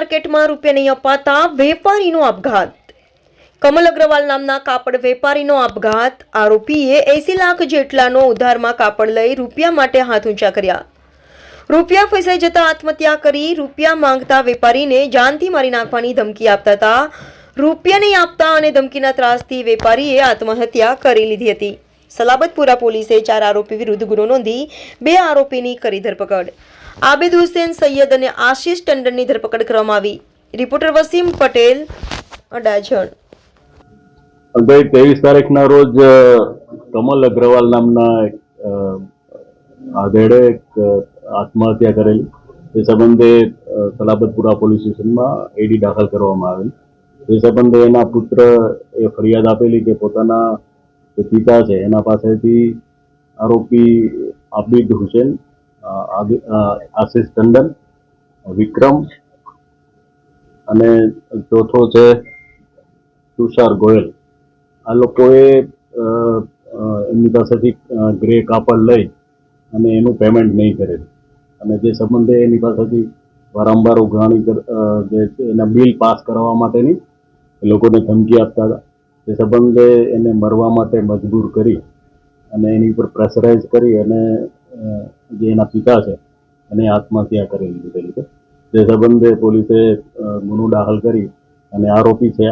માર્કેટમાં રૂપિયા નહીં અપાતા વેપારીનો આપઘાત। કમલ અગ્રવાલ નામના કાપડ વેપારીનો આપઘાત। આરોપીએ 80 લાખ જેટલાનો ઉધારમાં કાપડ લઈ રૂપિયા માટે હાથ ઊંચા કર્યા। રૂપિયા ફસાઈ જતા આત્મહત્યા કરી। રૂપિયા માંગતા વેપારીને જાનથી મારી નાખવાની ધમકી આપતા હતા। રૂપિયા નહીં આપતા અને ધમકીના ત્રાસથી વેપારીએ આત્મહત્યા કરી લીધી હતી। સલાબતપુરા પોલીસે 4 આરોપી વિરુદ્ધ ગુનો નોંધી 2 આરોપીની કરી ધરપકડ। આબિદ હુસેન સૈયદ અને આશિષ ટંડનની ધરપકડ કરવામાં આવી। રિપોર્ટર વસીમ પટેલ, અડાજણ। ગઈ 23 તારીખના રોજ કમલ અગ્રવાલ નામના આધેડે એક આત્મહત્યા કરેલી। એ સંબંધે સલાબતપુરા પોલીસ સ્ટેશનમાં એડી દાખલ કરવામાં આવેલ। એ સંબંધે એના પુત્ર એ ફરિયાદ આપેલી કે પોતાના જે પિતા છે એના પાસેથી આરોપી આબિદ હુસેન, આશિષ ટંડન, વિક્રમ અને ચોથો છે તુષાર ગોયલ, આ લોકોએ એમની પાસેથી ગ્રે કાપડ લઈ અને એનું પેમેન્ટ નહીં કરેલું અને જે સંબંધે એની પાસેથી વારંવાર ઉઘરાણી જે એના બિલ પાસ કરવા માટેની એ લોકોને ધમકી આપતા હતા। તે સંબંધે એને મરવા માટે મજબૂર કરી અને એની ઉપર પ્રેશરાઇઝ કરી અને જે એના પિતા છે એને આત્મહત્યા કરી લીધેલી છે। જે સંબંધે પોલીસે ગુનો દાખલ કરી અને આરોપી છે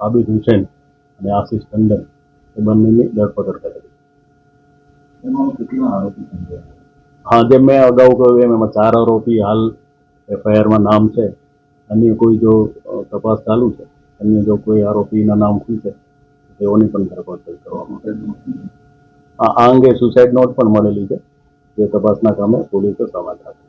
આબિદ હુસેન અને આશિષ ટંડન એ બંનેની ધરપકડ કરેલી। હા, જે મેં અગાઉ કહ્યું એમ એમાં 4 આરોપી હાલ FIRમાં નામ છે। અન્ય કોઈ જો તપાસ ચાલુ છે, અન્ય જો કોઈ આરોપીના નામ ખુલશે તેઓની પણ ધરપકડ કરવામાં આવશે। આ અંગે સુસાઇડ નોટ પણ મળેલી છે, જે તપાસના કામે પોલીસે સમાજ રાખે।